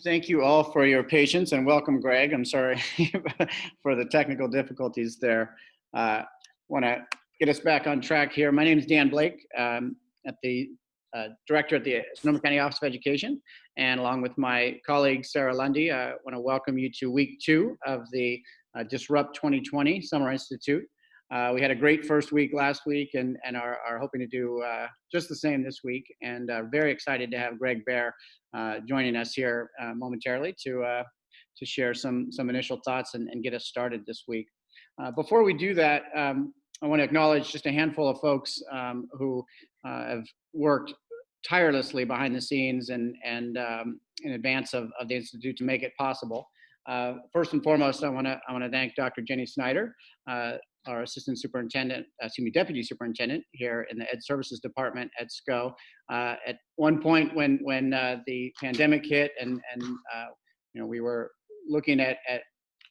Thank you all for your patience and welcome, Greg. I'm sorry for the technical difficulties there. Want to get us back on track here. My name is Dan Blake, at the Director at the Sonoma County Office of Education, and along with my colleague Sarah Lundy, I want to welcome you to week 2 of the Disrupt 2020 Summer Institute. We had a great first week last week and are hoping to do just the same this week, and very excited to have Gregg Behr joining us here momentarily to share some initial thoughts and get us started this week. Before we do that, I want to acknowledge just a handful of folks who have worked tirelessly behind the scenes and in advance of the Institute to make it possible. First and foremost, I want to thank Dr. Jenny Snyder, our Deputy Superintendent here in the Ed Services Department at SCO. At one point when the pandemic hit and we were looking at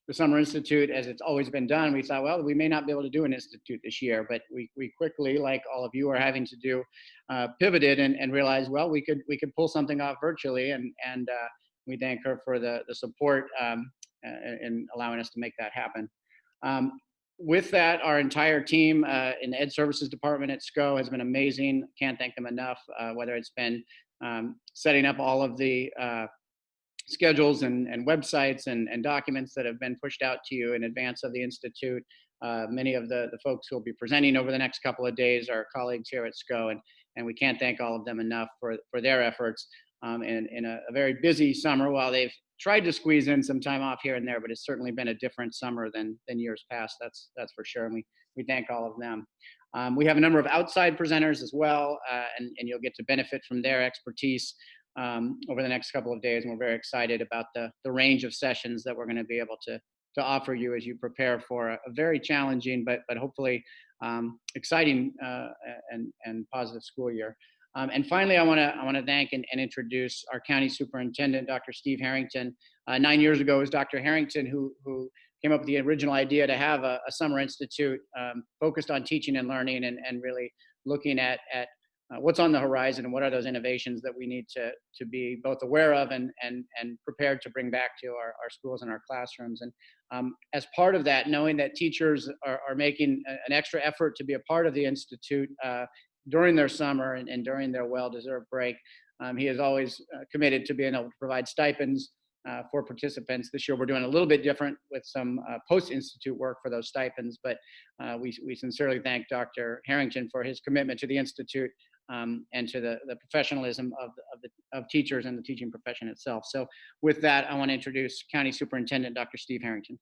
the Summer Institute as it's always been done, we thought, well, we may not be able to do an institute this year, but we quickly, like all of you are having to do, pivoted and realized, well, we could pull something off virtually, and we thank her for the support in allowing us to make that happen. With that, our entire team in the Ed Services Department at SCO has been amazing. Can't thank them enough, whether it's been setting up all of the schedules and websites and documents that have been pushed out to you in advance of the Institute. Many of the folks who will be presenting over the next couple of days are colleagues here at SCO, and we can't thank all of them enough for their efforts in a very busy summer. While they've tried to squeeze in some time off here and there, but it's certainly been a different summer than years past, that's for sure, and we thank all of them. We have a number of outside presenters as well, and you'll get to benefit from their expertise over the next couple of days, and we're very excited about the range of sessions that we're going to be able to offer you as you prepare for a very challenging but hopefully exciting and positive school year. And finally, I want to thank and introduce our county superintendent, Dr. Steve Harrington. 9 years ago, it was Dr. Harrington who came up with the original idea to have a summer institute focused on teaching and learning and really looking at what's on the horizon and what are those innovations that we need to be both aware of and prepared to bring back to our schools and our classrooms. And as part of that, knowing that teachers are making an extra effort to be a part of the Institute during their summer and during their well-deserved break, he is always committed to being able to provide stipends for participants. This year we're doing a little bit different with some post-institute work for those stipends, but we sincerely thank Dr. Harrington for his commitment to the Institute and to the professionalism of teachers and the teaching profession itself. So with that, I want to introduce County Superintendent Dr. Steve Harrington.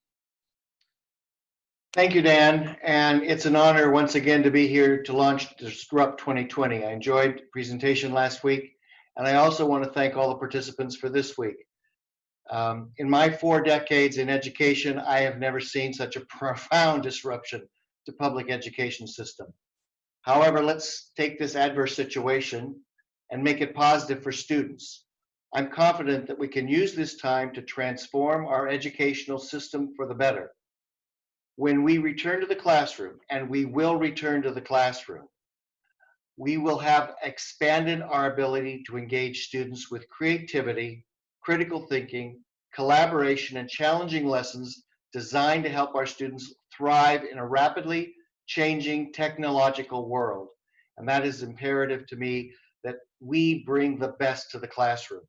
Thank you, Dan, and it's an honor once again to be here to launch Disrupt 2020. I enjoyed the presentation last week, and I also want to thank all the participants for this week. In my 4 decades in education, I have never seen such a profound disruption to public education system. However, let's take this adverse situation and make it positive for students. I'm confident that we can use this time to transform our educational system for the better. When we return to the classroom, and we will return to the classroom, we will have expanded our ability to engage students with creativity, critical thinking, collaboration, and challenging lessons designed to help our students thrive in a rapidly changing technological world. And that is imperative to me, that we bring the best to the classroom.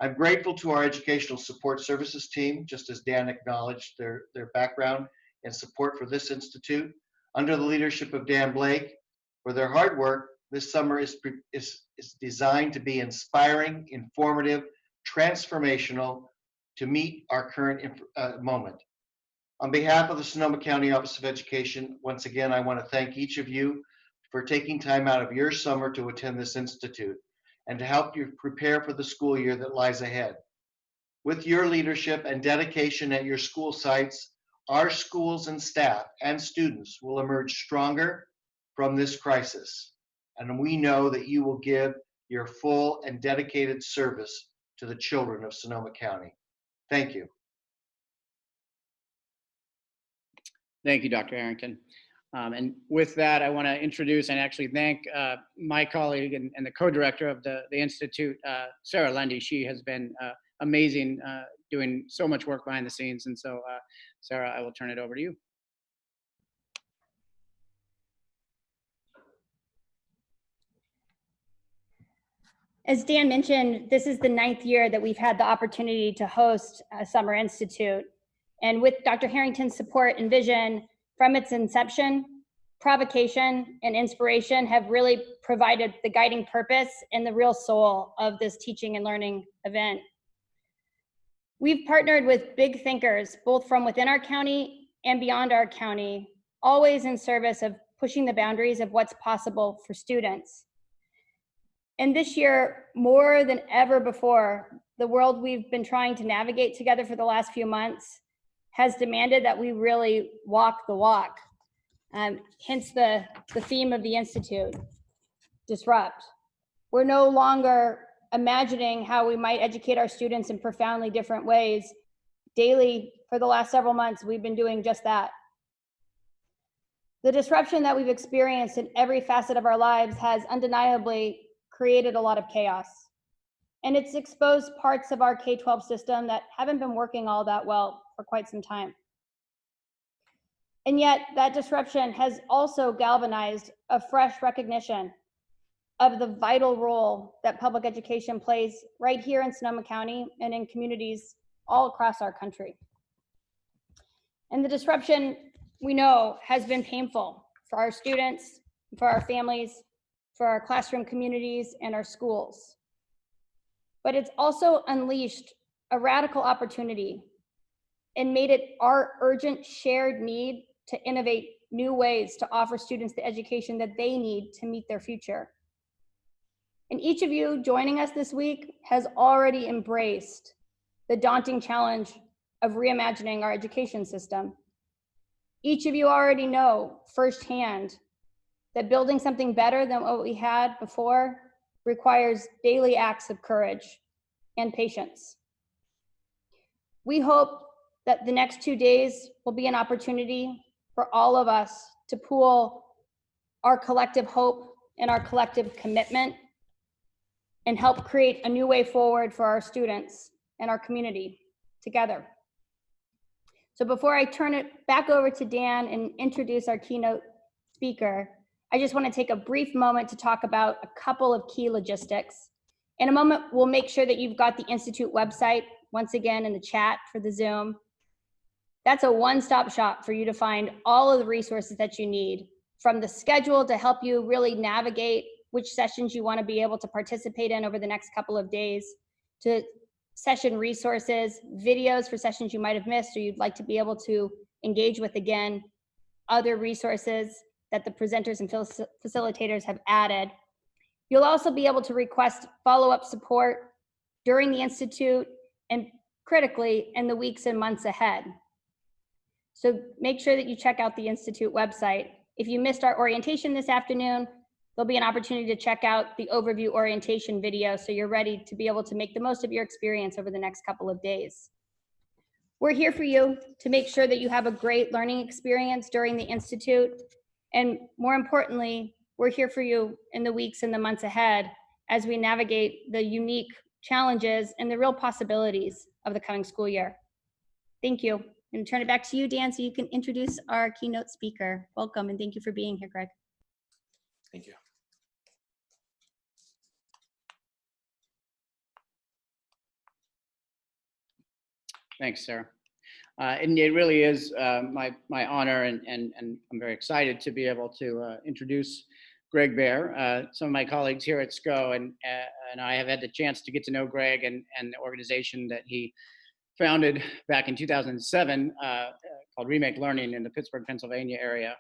I'm grateful to our educational support services team, just as Dan acknowledged their background and support for this institute, under the leadership of Dan Blake, for their hard work. This summer is designed to be inspiring, informative, transformational, to meet our current moment. On behalf of the Sonoma County Office of Education, once again, I want to thank each of you for taking time out of your summer to attend this institute and to help you prepare for the school year that lies ahead. With your leadership and dedication at your school sites, our schools and staff and students will emerge stronger from this crisis. And we know that you will give your full and dedicated service to the children of Sonoma County. Thank you. Thank you, Dr. Harrington. And with that, I want to introduce and actually thank my colleague and the co-director of the Institute, Sarah Lundy. She has been amazing, doing so much work behind the scenes. And so, Sarah, I will turn it over to you. As Dan mentioned, this is the 9th year that we've had the opportunity to host a Summer Institute. And with Dr. Harrington's support and vision from its inception, provocation and inspiration have really provided the guiding purpose and the real soul of this teaching and learning event. We've partnered with big thinkers, both from within our county and beyond our county, always in service of pushing the boundaries of what's possible for students. And this year, more than ever before, the world we've been trying to navigate together for the last few months has demanded that we really walk the walk. Hence the theme of the Institute, disrupt. We're no longer imagining how we might educate our students in profoundly different ways. Daily, for the last several months, we've been doing just that. The disruption that we've experienced in every facet of our lives has undeniably created a lot of chaos. And it's exposed parts of our K-12 system that haven't been working all that well for quite some time. And yet that disruption has also galvanized a fresh recognition of the vital role that public education plays right here in Sonoma County and in communities all across our country. And the disruption, we know, has been painful for our students, for our families, for our classroom communities and our schools. But it's also unleashed a radical opportunity and made it our urgent shared need to innovate new ways to offer students the education that they need to meet their future. And each of you joining us this week has already embraced the daunting challenge of reimagining our education system. Each of you already know firsthand that building something better than what we had before requires daily acts of courage and patience. We hope that the next 2 days will be an opportunity for all of us to pool our collective hope and our collective commitment and help create a new way forward for our students and our community together. So before I turn it back over to Dan and introduce our keynote speaker, I just want to take a brief moment to talk about a couple of key logistics. In a moment, we'll make sure that you've got the Institute website once again in the chat for the Zoom. That's a one-stop shop for you to find all of the resources that you need, from the schedule to help you really navigate which sessions you want to be able to participate in over the next couple of days, to session resources, videos for sessions you might have missed or you'd like to be able to engage with again, other resources that the presenters and facilitators have added. You'll also be able to request follow-up support during the Institute and critically in the weeks and months ahead. So make sure that you check out the Institute website. If you missed our orientation this afternoon, there'll be an opportunity to check out the overview orientation video so you're ready to be able to make the most of your experience over the next couple of days. We're here for you to make sure that you have a great learning experience during the Institute. And more importantly, we're here for you in the weeks and the months ahead as we navigate the unique challenges and the real possibilities of the coming school year. Thank you. I'm going to turn it back to you, Dan, so you can introduce our keynote speaker. Welcome, and thank you for being here, Gregg. Thank you. Thanks, Sarah. And it really is my honor, and I'm very excited to be able to introduce Gregg Behr. Some of my colleagues here at SCO and I have had the chance to get to know Gregg and the organization that he founded back in 2007 called Remake Learning in the Pittsburgh, Pennsylvania area.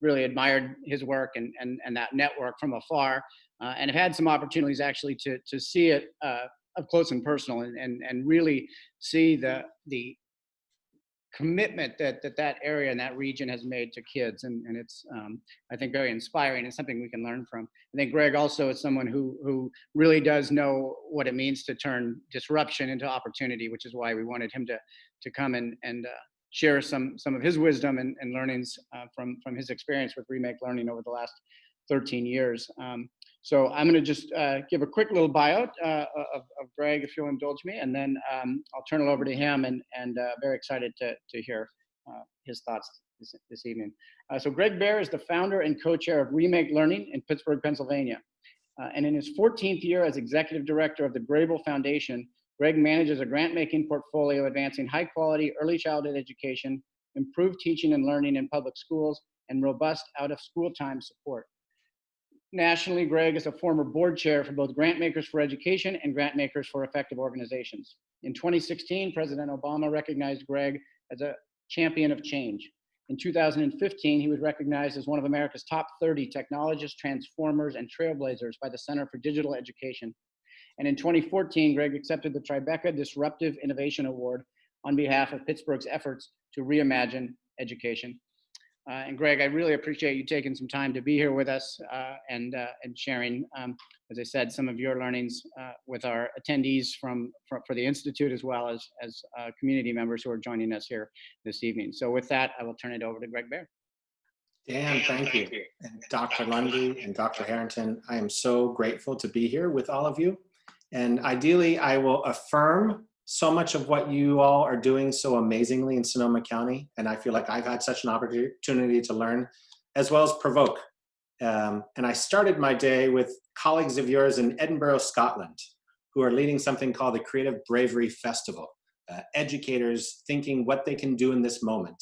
Really admired his work and that network from afar, and have had some opportunities actually to see it up close and personal and really see the commitment that area and that region has made to kids, and it's I think very inspiring and something we can learn from. I think Gregg also is someone who really does know what it means to turn disruption into opportunity, which is why we wanted him to come and share some of his wisdom and learnings from his experience with Remake Learning over the last 13 years. So I'm going to just give a quick little bio of Gregg, if you'll indulge me, and then I'll turn it over to him, and very excited to hear his thoughts this evening. So Gregg Behr is the founder and co-chair of Remake Learning in Pittsburgh, Pennsylvania. And in his 14th year as executive director of the Gregg Foundation, Gregg manages a grant-making portfolio advancing high-quality early childhood education, improved teaching and learning in public schools, and robust out-of-school time support. Nationally, Gregg is a former board chair for both Grantmakers for Education and Grantmakers for Effective Organizations. In 2016, President Obama recognized Gregg as a champion of change. In 2015, he was recognized as one of America's top 30 technologists, transformers, and trailblazers by the Center for Digital Education. And in 2014, Gregg accepted the Tribeca Disruptive Innovation Award on behalf of Pittsburgh's efforts to reimagine education. And Gregg, I really appreciate you taking some time to be here with us and sharing, as I said, some of your learnings with our attendees for the Institute, as well as community members who are joining us here this evening. So with that, I will turn it over to Gregg Behr. Dan, thank you. And Dr. Lundy and Dr. Harrington, I am so grateful to be here with all of you. And ideally, I will affirm so much of what you all are doing so amazingly in Sonoma County. And I feel like I've had such an opportunity to learn, as well as provoke. And I started my day with colleagues of yours in Edinburgh, Scotland, who are leading something called the Creative Bravery Festival. Educators thinking what they can do in this moment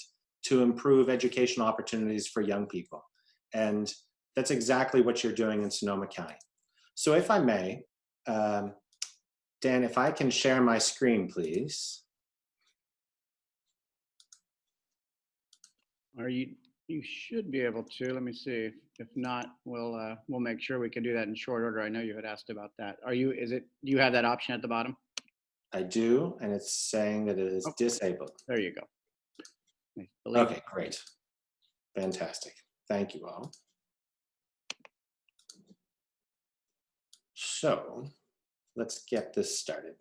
to improve educational opportunities for young people. And that's exactly what you're doing in Sonoma County. So if I may, Dan, if I can share my screen, please. You should be able to. Let me see. If not, we'll make sure we can do that in short order. I know you had asked about that. Do you have that option at the bottom? I do, and it's saying that it is disabled. There you go. Okay, great. Fantastic. Thank you all. So let's get this started.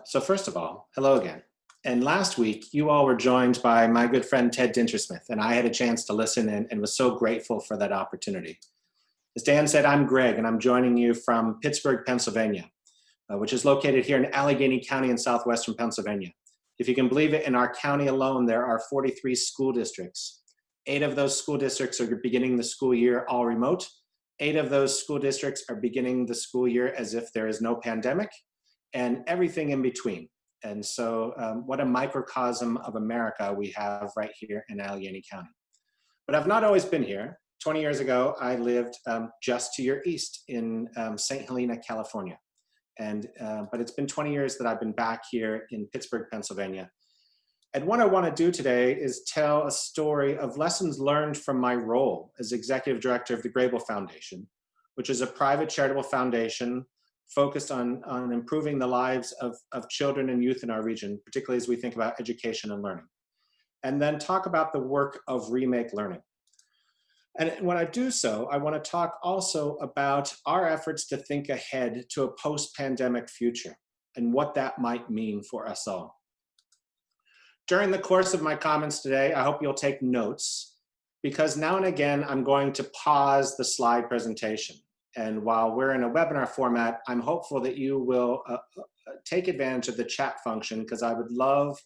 So first of all, hello again. And last week, you all were joined by my good friend, Ted Dintersmith, and I had a chance to listen in and was so grateful for that opportunity. As Dan said, I'm Gregg, and I'm joining you from Pittsburgh, Pennsylvania, which is located here in Allegheny County in southwestern Pennsylvania. If you can believe it, in our county alone, there are 43 school districts. 8 of those school districts are beginning the school year all remote. 8 of those school districts are beginning the school year as if there is no pandemic, and everything in between. And so what a microcosm of America we have right here in Allegheny County. But I've not always been here. 20 years ago, I lived just to your east in St. Helena, California. But it's been 20 years that I've been back here in Pittsburgh, Pennsylvania. And what I want to do today is tell a story of lessons learned from my role as executive director of the Gregg Foundation, which is a private charitable foundation focused on improving the lives of children and youth in our region, particularly as we think about education and learning. And then talk about the work of Remake Learning. And when I do so, I want to talk also about our efforts to think ahead to a post-pandemic future and what that might mean for us all. During the course of my comments today, I hope you'll take notes, because now and again, I'm going to pause the slide presentation. And while we're in a webinar format, I'm hopeful that you will take advantage of the chat function, because I would love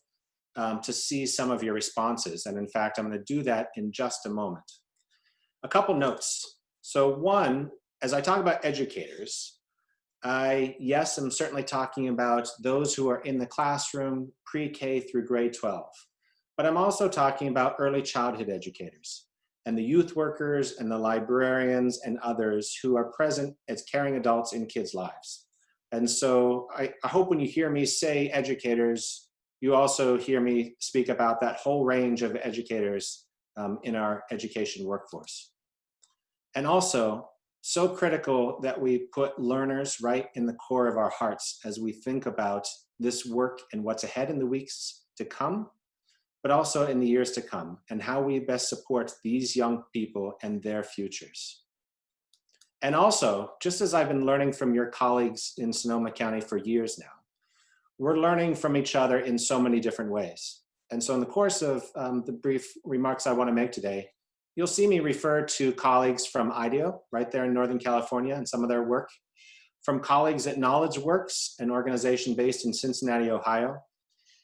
to see some of your responses. And in fact, I'm going to do that in just a moment. A couple notes. So one, as I talk about educators, yes, I'm certainly talking about those who are in the classroom, pre-K through grade 12. But I'm also talking about early childhood educators and the youth workers and the librarians and others who are present as caring adults in kids' lives. And so I hope when you hear me say educators, you also hear me speak about that whole range of educators in our education workforce. And also, so critical that we put learners right in the core of our hearts as we think about this work and what's ahead in the weeks to come, but also in the years to come, and how we best support these young people and their futures. And also, just as I've been learning from your colleagues in Sonoma County for years now, we're learning from each other in so many different ways. And so in the course of the brief remarks I want to make today, You'll see me refer to colleagues from IDEO, right there in Northern California, and some of their work, from colleagues at Knowledge Works, an organization based in Cincinnati, Ohio,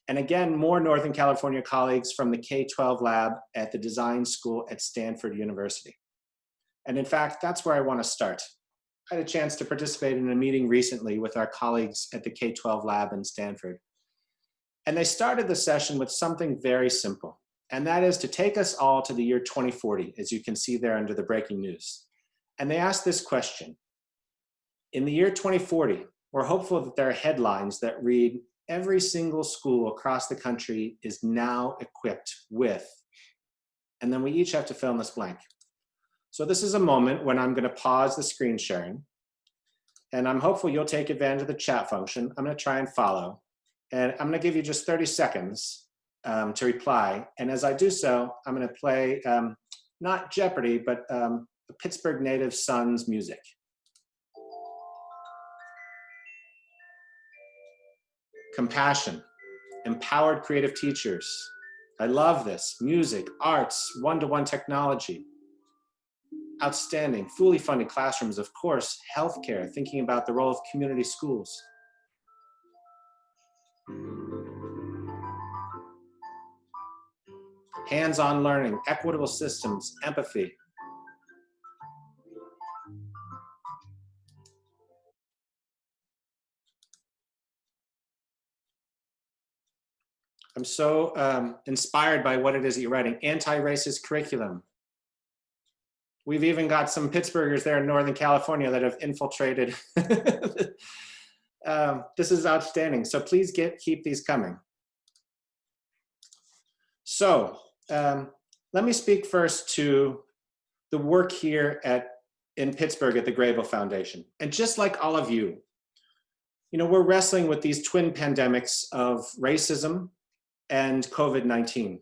and again, more Northern California colleagues from the K-12 lab at the design school at Stanford University. And in fact, that's where I want to start. I had a chance to participate in a meeting recently with our colleagues at the K-12 lab in Stanford. And they started the session with something very simple, and that is to take us all to the year 2040, as you can see there under the breaking news. And they asked this question. In the year 2040, we're hopeful that there are headlines that read, every single school across the country is now equipped with, and then we each have to fill in this blank. So this is a moment when I'm going to pause the screen sharing, and I'm hopeful you'll take advantage of the chat function. I'm going to try and follow, and I'm going to give you just 30 seconds to reply. And as I do so, I'm going to play not Jeopardy, but the Pittsburgh native Suns music. Compassion, empowered creative teachers. I love this. Music, arts, one-to-one technology. Outstanding, fully funded classrooms, of course, healthcare, thinking about the role of community schools. Hands-on learning, equitable systems, empathy. I'm so inspired by what it is that you're writing. Anti-racist curriculum. We've even got some Pittsburghers there in Northern California that have infiltrated. This is outstanding. So please keep these coming. So let me speak first to the work here in Pittsburgh at the Gregg Foundation. And just like all of you, we're wrestling with these twin pandemics of racism and COVID-19.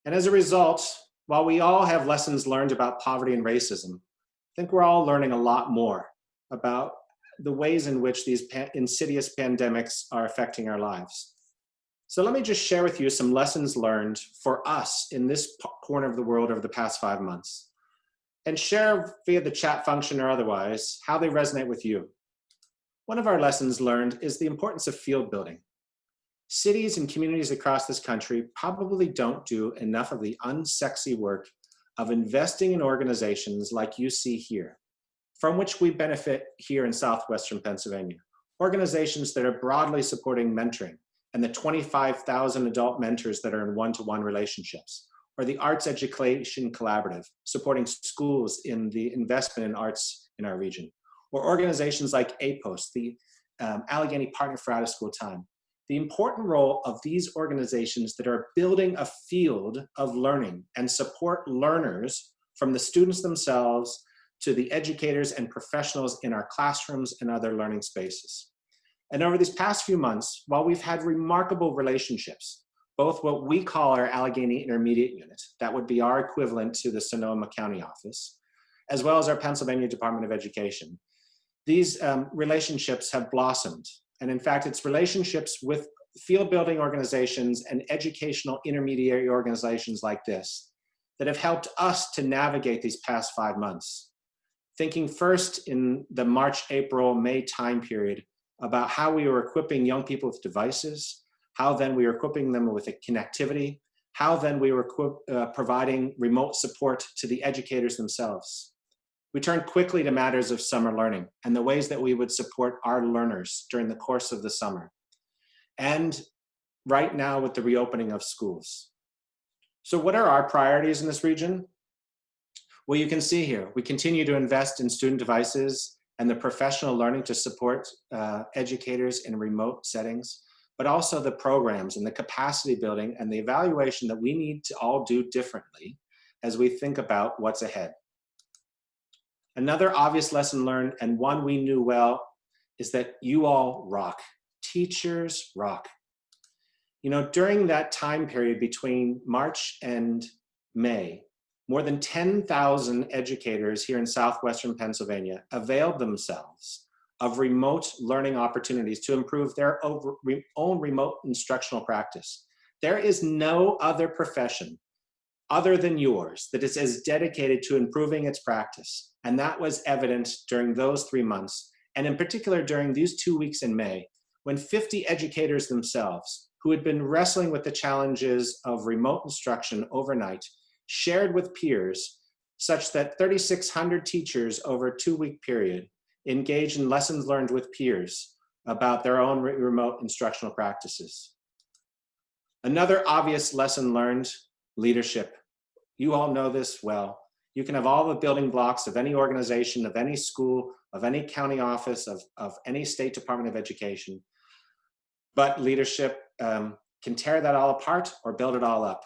And as a result, while we all have lessons learned about poverty and racism, I think we're all learning a lot more about the ways in which these insidious pandemics are affecting our lives. So let me just share with you some lessons learned for us in this corner of the world over the past 5 months, and share via the chat function or otherwise how they resonate with you. One of our lessons learned is the importance of field building. Cities and communities across this country probably don't do enough of the unsexy work of investing in organizations like you see here, from which we benefit here in Southwestern Pennsylvania. Organizations that are broadly supporting mentoring and the 25,000 adult mentors that are in one-to-one relationships, or the Arts Education Collaborative, supporting schools in the investment in arts in our region, or organizations like APOS, the Allegheny Partner for Out of School Time. The important role of these organizations that are building a field of learning and support learners from the students themselves to the educators and professionals in our classrooms and other learning spaces. And over these past few months, while we've had remarkable relationships, both what we call our Allegheny Intermediate Unit, that would be our equivalent to the Sonoma County office, as well as our Pennsylvania Department of Education, these relationships have blossomed. And in fact, it's relationships with field building organizations and educational intermediary organizations like this that have helped us to navigate these past 5 months. Thinking first in the March, April, May time period about how we were equipping young people with devices, how then we were equipping them with a connectivity, how then we were providing remote support to the educators themselves. We turned quickly to matters of summer learning and the ways that we would support our learners during the course of the summer. And right now with the reopening of schools. So what are our priorities in this region? Well, you can see here, we continue to invest in student devices and the professional learning to support educators in remote settings, but also the programs and the capacity building and the evaluation that we need to all do differently as we think about what's ahead. Another obvious lesson learned, and one we knew well, is that you all rock. Teachers rock. During that time period between March and May, more than 10,000 educators here in Southwestern Pennsylvania availed themselves of remote learning opportunities to improve their own remote instructional practice. There is no other profession other than yours that is as dedicated to improving its practice. And that was evident during those 3 months, and in particular during these 2 weeks in May, when 50 educators themselves, who had been wrestling with the challenges of remote instruction overnight, shared with peers such that 3,600 teachers over a 2-week period engaged in lessons learned with peers about their own remote instructional practices. Another obvious lesson learned: leadership. You all know this well. You can have all the building blocks of any organization, of any school, of any county office, of any state department of education. But leadership can tear that all apart or build it all up.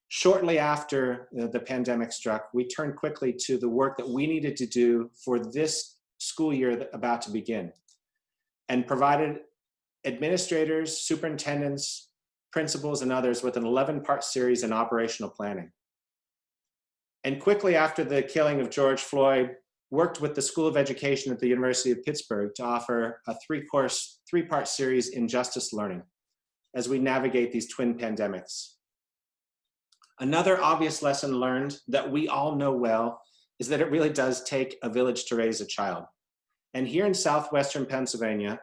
Shortly after the pandemic struck, we turned quickly to the work that we needed to do for this school year about to begin, and provided administrators, superintendents, principals, and others with an 11-part series in operational planning. And quickly after the killing of George Floyd, worked with the School of Education at the University of Pittsburgh to offer a 3-part series in justice learning as we navigate these twin pandemics. Another obvious lesson learned that we all know well is that it really does take a village to raise a child. And here in southwestern Pennsylvania,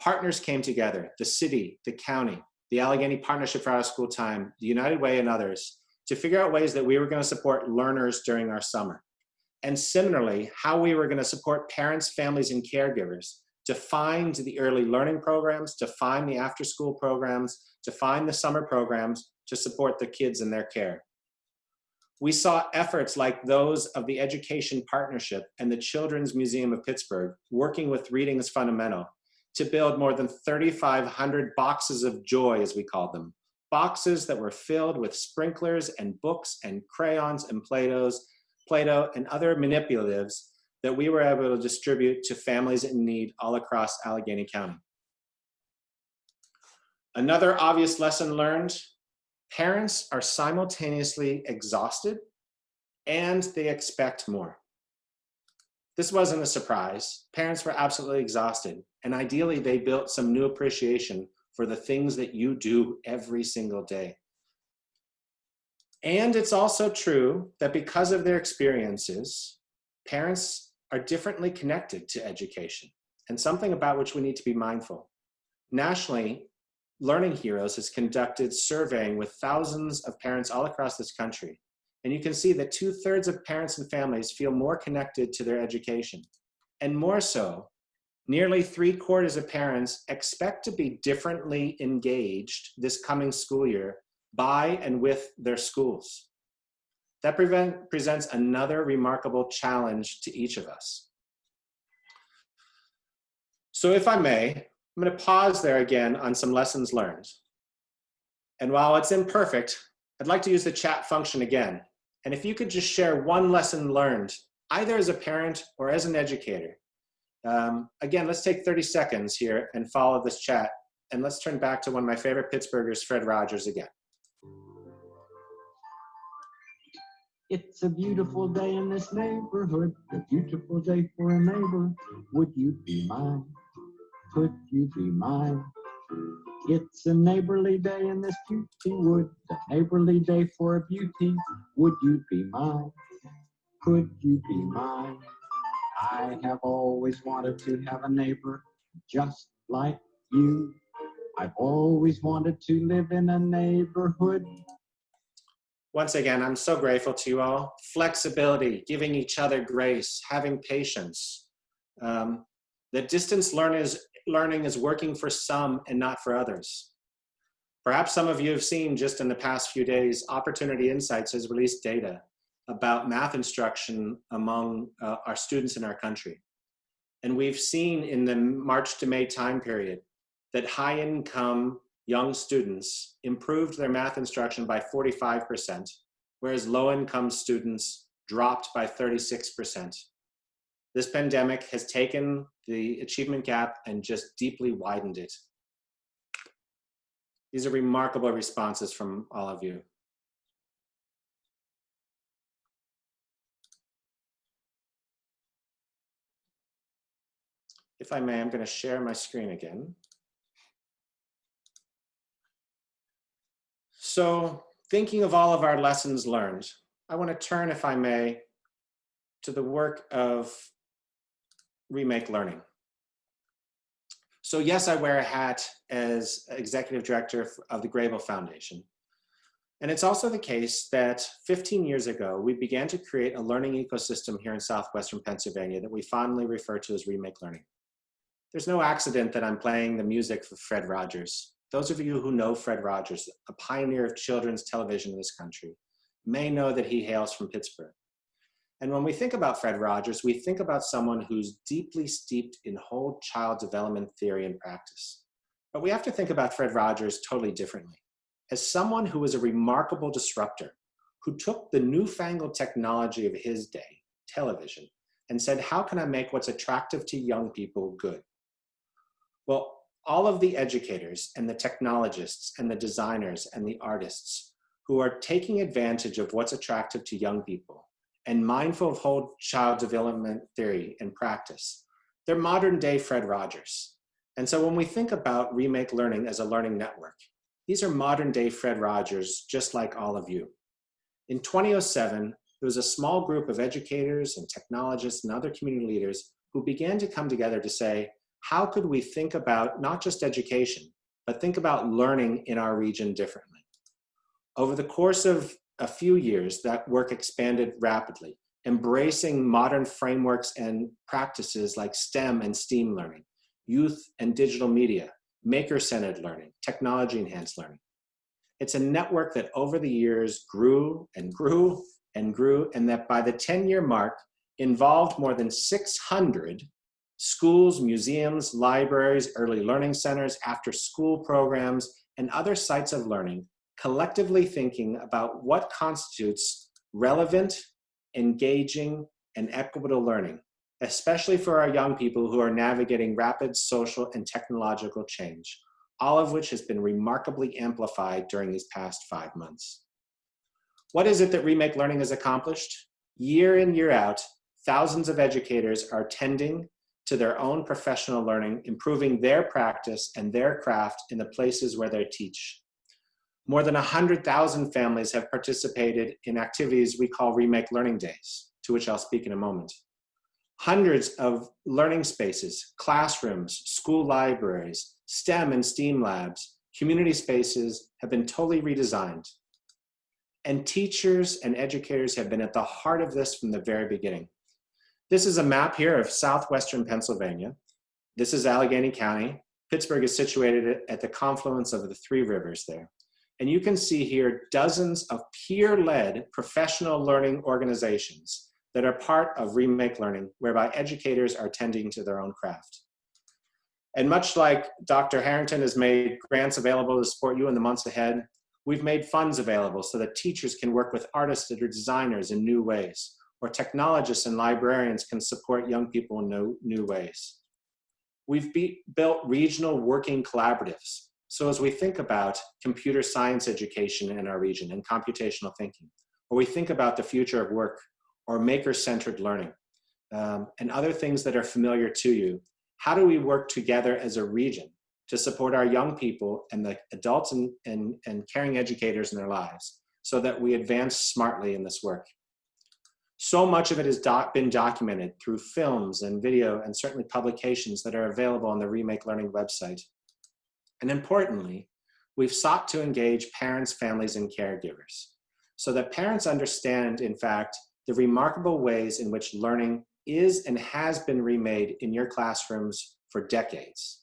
partners came together, the city, the county, the Allegheny Partnership for Out of School Time, the United Way, and others, to figure out ways that we were going to support learners during our summer. And similarly, how we were going to support parents, families, and caregivers to find the early learning programs, to find the after-school programs, to find the summer programs to support the kids in their care. We saw efforts like those of the Education Partnership and the Children's Museum of Pittsburgh working with Reading is Fundamental to build more than 3,500 boxes of joy, as we called them. Boxes that were filled with sprinklers and books and crayons and Play-Doh and other manipulatives that we were able to distribute to families in need all across Allegheny County. Another obvious lesson learned: parents are simultaneously exhausted and they expect more. This wasn't a surprise. Parents were absolutely exhausted, and ideally they built some new appreciation for the things that you do every single day. And it's also true that because of their experiences, parents are differently connected to education, and something about which we need to be mindful. Nationally, Learning Heroes has conducted surveying with thousands of parents all across this country. And you can see that 2/3 of parents and families feel more connected to their education. And more so, nearly 3/4 of parents expect to be differently engaged this coming school year by and with their schools. That presents another remarkable challenge to each of us. So if I may, I'm going to pause there again on some lessons learned. And while it's imperfect, I'd like to use the chat function again. And if you could just share one lesson learned, either as a parent or as an educator. Again, let's take 30 seconds here and follow this chat. And let's turn back to one of my favorite Pittsburghers, Fred Rogers, again. It's a beautiful day in this neighborhood, a beautiful day for a neighbor. Would you be mine? Could you be mine? It's a neighborly day in this beauty wood, a neighborly day for a beauty. Would you be mine? Could you be mine? I have always wanted to have a neighbor just like you. I've always wanted to live in a neighborhood. Once again, I'm so grateful to you all. Flexibility, giving each other grace, having patience. That distance learning is working for some and not for others. Perhaps some of you have seen just in the past few days, Opportunity Insights has released data about math instruction among our students in our country. And we've seen in the March to May time period that high-income young students improved their math instruction by 45%, whereas low-income students dropped by 36%. This pandemic has taken the achievement gap and just deeply widened it. These are remarkable responses from all of you. If I may, I'm going to share my screen again. So thinking of all of our lessons learned, I want to turn, if I may, to the work of Remake Learning. So yes, I wear a hat as executive director of the Gregg Foundation. And it's also the case that 15 years ago, we began to create a learning ecosystem here in Southwestern Pennsylvania that we fondly refer to as Remake Learning. There's no accident that I'm playing the music for Fred Rogers. Those of you who know Fred Rogers, a pioneer of children's television in this country, may know that he hails from Pittsburgh. And when we think about Fred Rogers, we think about someone who's deeply steeped in whole child development theory and practice. But we have to think about Fred Rogers totally differently. As someone who was a remarkable disruptor, who took the newfangled technology of his day, television, and said, how can I make what's attractive to young people good? Well, all of the educators and the technologists and the designers and the artists who are taking advantage of what's attractive to young people and mindful of whole child development theory and practice, they're modern day Fred Rogers. And so when we think about Remake Learning as a learning network, these are modern day Fred Rogers, just like all of you. In 2007, there was a small group of educators and technologists and other community leaders who began to come together to say, how could we think about not just education, but think about learning in our region differently? Over the course of a few years, that work expanded rapidly, embracing modern frameworks and practices like STEM and STEAM learning, youth and digital media, maker-centered learning, technology-enhanced learning. It's a network that over the years grew and grew and grew, and that by the 10-year mark involved more than 600 schools, museums, libraries, early learning centers, after-school programs, and other sites of learning, collectively thinking about what constitutes relevant, engaging, and equitable learning, especially for our young people who are navigating rapid social and technological change, all of which has been remarkably amplified during these past 5 months. What is it that Remake Learning has accomplished? Year in, year out, thousands of educators are tending to their own professional learning, improving their practice and their craft in the places where they teach. More than 100,000 families have participated in activities we call Remake Learning Days, to which I'll speak in a moment. Hundreds of learning spaces, classrooms, school libraries, STEM and STEAM labs, community spaces have been totally redesigned. And teachers and educators have been at the heart of this from the very beginning. This is a map here of Southwestern Pennsylvania. This is Allegheny County. Pittsburgh is situated at the confluence of the 3 rivers there. And you can see here dozens of peer-led professional learning organizations that are part of Remake Learning, whereby educators are tending to their own craft. And much like Dr. Harrington has made grants available to support you in the months ahead, we've made funds available so that teachers can work with artists or designers in new ways, or technologists and librarians can support young people in new ways. We've built regional working collaboratives. So as we think about computer science education in our region and computational thinking, or we think about the future of work or maker-centered learning and other things that are familiar to you, how do we work together as a region to support our young people and the adults and caring educators in their lives so that we advance smartly in this work? So much of it has been documented through films and video and certainly publications that are available on the Remake Learning website. And importantly, we've sought to engage parents, families, and caregivers so that parents understand, in fact, the remarkable ways in which learning is and has been remade in your classrooms for decades.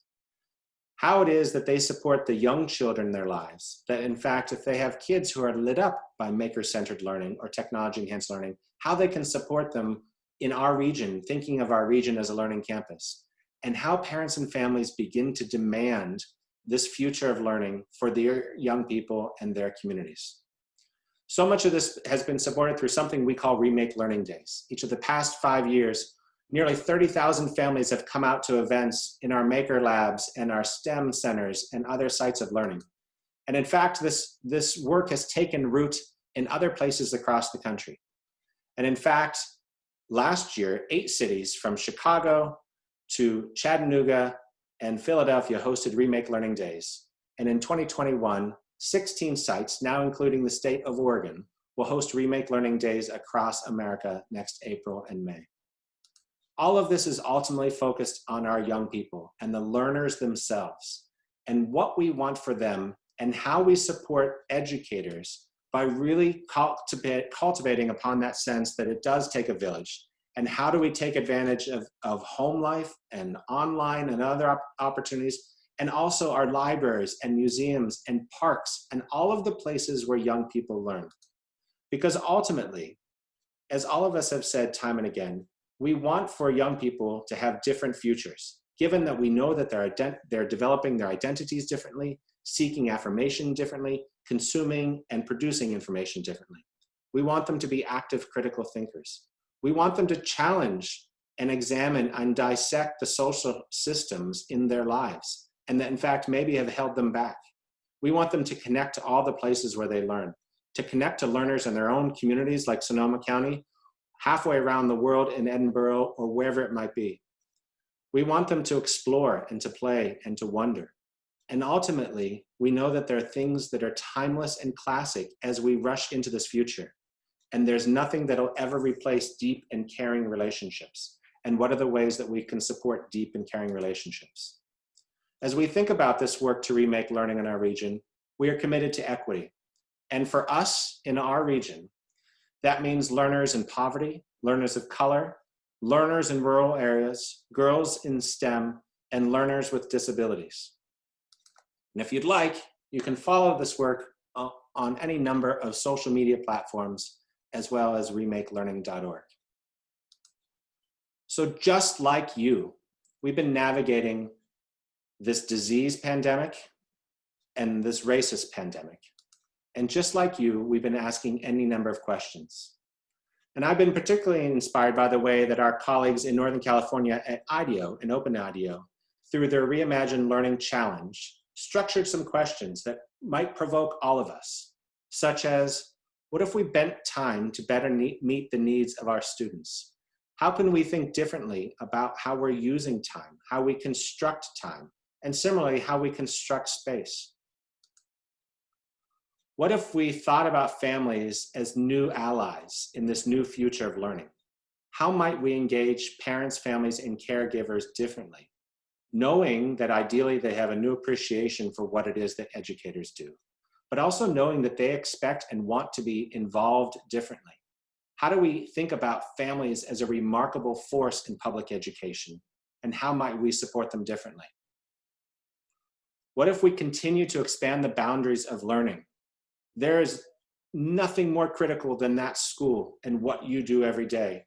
How it is that they support the young children in their lives, that in fact, if they have kids who are lit up by maker-centered learning or technology-enhanced learning, how they can support them in our region, thinking of our region as a learning campus, and how parents and families begin to demand this future of learning for their young people and their communities. So much of this has been supported through something we call Remake Learning Days. Each of the past 5 years, nearly 30,000 families have come out to events in our maker labs and our STEM centers and other sites of learning. And in fact, this work has taken root in other places across the country. And in fact, last year, 8 cities from Chicago to Chattanooga and Philadelphia hosted Remake Learning Days. And in 2021, 16 sites, now including the state of Oregon, will host Remake Learning Days across America next April and May. All of this is ultimately focused on our young people and the learners themselves, and what we want for them and how we support educators by really cultivating upon that sense that it does take a village. And how do we take advantage of home life and online and other opportunities, and also our libraries and museums and parks and all of the places where young people learn. Because ultimately, as all of us have said time and again, we want for young people to have different futures, given that we know that they're developing their identities differently, seeking affirmation differently, consuming and producing information differently. We want them to be active critical thinkers. We want them to challenge and examine and dissect the social systems in their lives, and that in fact maybe have held them back. We want them to connect to all the places where they learn, to connect to learners in their own communities like Sonoma County, halfway around the world in Edinburgh or wherever it might be. We want them to explore and to play and to wonder. And ultimately, we know that there are things that are timeless and classic as we rush into this future. And there's nothing that'll ever replace deep and caring relationships. And what are the ways that we can support deep and caring relationships? As we think about this work to remake learning in our region, we are committed to equity. And for us in our region, that means learners in poverty, learners of color, learners in rural areas, girls in STEM, and learners with disabilities. And if you'd like, you can follow this work on any number of social media platforms, as well as remakelearning.org. So just like you, we've been navigating this disease pandemic and this racist pandemic. And just like you, we've been asking any number of questions. And I've been particularly inspired by the way that our colleagues in Northern California at IDEO and Open IDEO, through their Reimagined Learning Challenge, structured some questions that might provoke all of us, such as, what if we bent time to better meet the needs of our students? How can we think differently about how we're using time, how we construct time, and similarly, how we construct space? What if we thought about families as new allies in this new future of learning? How might we engage parents, families, and caregivers differently, knowing that ideally they have a new appreciation for what it is that educators do, but also knowing that they expect and want to be involved differently? How do we think about families as a remarkable force in public education, and how might we support them differently? What if we continue to expand the boundaries of learning? There is nothing more critical than that school and what you do every day.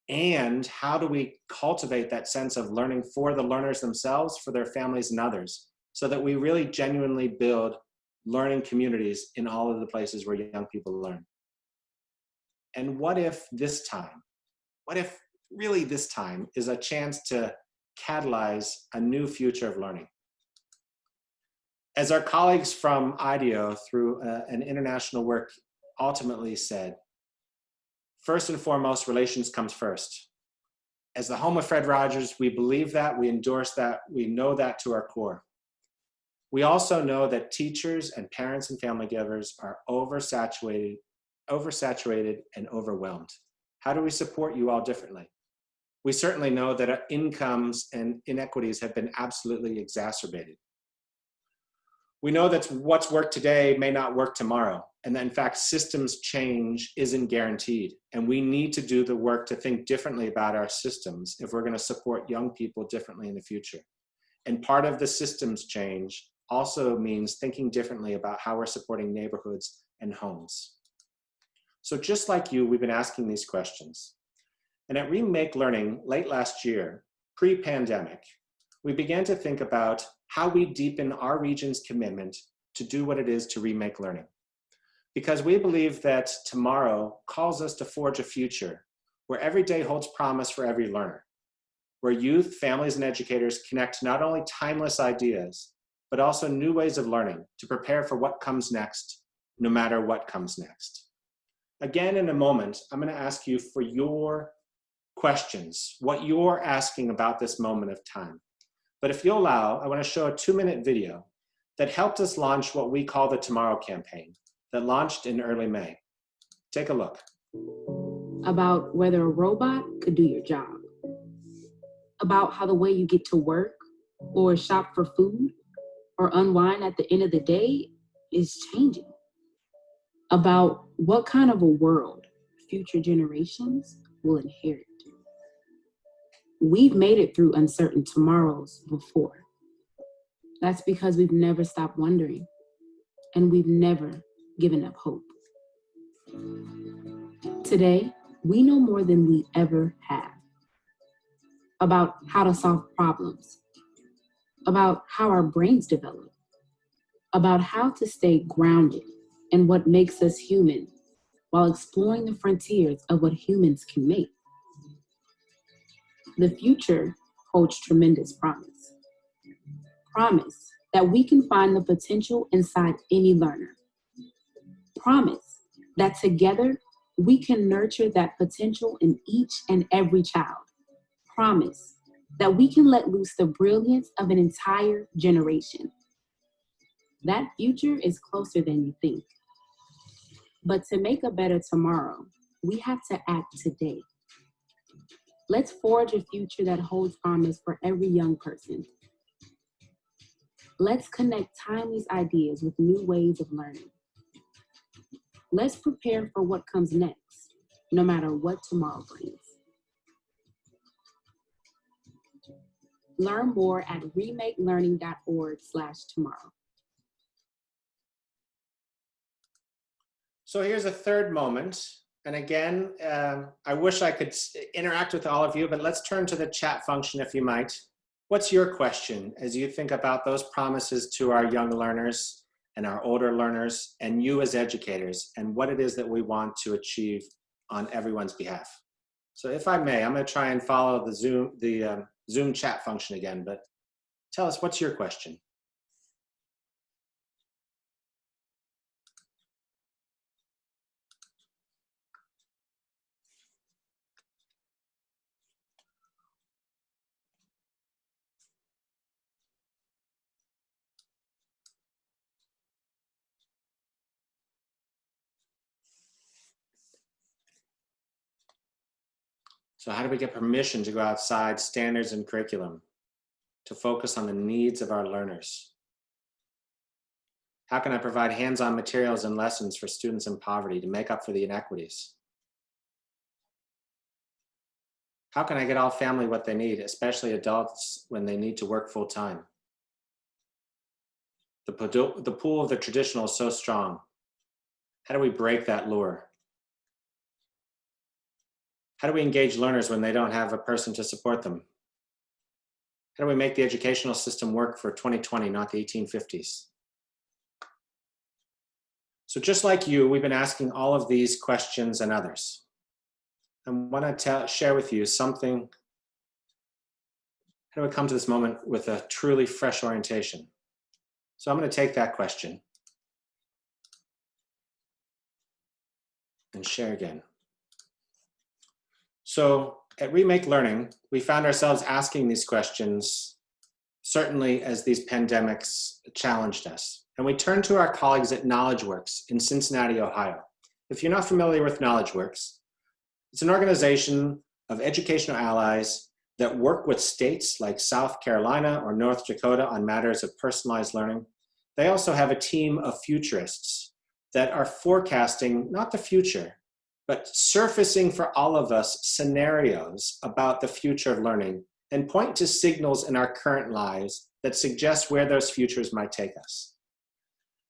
And how do we cultivate that sense of learning for the learners themselves, for their families and others, so that we really genuinely build learning communities in all of the places where young people learn? And what if this time, really this time, is a chance to catalyze a new future of learning? As our colleagues from IDEO through an international work ultimately said, first and foremost, relations comes first. As the home of Fred Rogers, we believe that, we endorse that, we know that to our core. We also know that teachers and parents and family givers are oversaturated and overwhelmed. How do we support you all differently? We certainly know that our incomes and inequities have been absolutely exacerbated. We know that what's worked today may not work tomorrow, and that in fact systems change isn't guaranteed, and we need to do the work to think differently about our systems if we're going to support young people differently in the future. And part of the systems change also means thinking differently about how we're supporting neighborhoods and homes. So just like you, we've been asking these questions. And at Remake Learning late last year, pre-pandemic, we began to think about how we deepen our region's commitment to do what it is to remake learning. Because we believe that tomorrow calls us to forge a future where every day holds promise for every learner, where youth, families, and educators connect not only timeless ideas, but also new ways of learning to prepare for what comes next, no matter what comes next. Again, in a moment, I'm going to ask you for your questions, what you're asking about this moment of time. But if you'll allow, I want to show a 2-minute video that helped us launch what we call the Tomorrow campaign that launched in early May. Take a look. About whether a robot could do your job. About how the way you get to work or shop for food or unwind at the end of the day is changing. About what kind of a world future generations will inherit. We've made it through uncertain tomorrows before. That's because we've never stopped wondering, and we've never given up hope. Today, we know more than we ever have. About how to solve problems, about how our brains develop, about how to stay grounded in what makes us human while exploring the frontiers of what humans can make. The future holds tremendous promise. Promise that we can find the potential inside any learner. Promise that together we can nurture that potential in each and every child. Promise that we can let loose the brilliance of an entire generation. That future is closer than you think. But to make a better tomorrow, we have to act today. Let's forge a future that holds promise for every young person. Let's connect timeless ideas with new ways of learning. Let's prepare for what comes next, no matter what tomorrow brings. Learn more at remakelearning.org/tomorrow. So here's a third moment. And again, I wish I could interact with all of you, but let's turn to the chat function if you might. What's your question as you think about those promises to our young learners and our older learners and you as educators and what it is that we want to achieve on everyone's behalf? So if I may, I'm going to try and follow the Zoom chat function again, but tell us, what's your question? So how do we get permission to go outside standards and curriculum to focus on the needs of our learners? How can I provide hands-on materials and lessons for students in poverty to make up for the inequities? How can I get all family what they need, especially adults when they need to work full-time? The pull of the traditional is so strong. How do we break that lure? How do we engage learners when they don't have a person to support them? How do we make the educational system work for 2020, not the 1850s? So just like you, we've been asking all of these questions and others. I want to share with you something. How do we come to this moment with a truly fresh orientation? So I'm going to take that question and share again. So at Remake Learning, we found ourselves asking these questions, certainly as these pandemics challenged us. And we turned to our colleagues at KnowledgeWorks in Cincinnati, Ohio. If you're not familiar with KnowledgeWorks, it's an organization of educational allies that work with states like South Carolina or North Dakota on matters of personalized learning. They also have a team of futurists that are forecasting not the future, but surfacing for all of us scenarios about the future of learning and point to signals in our current lives that suggest where those futures might take us.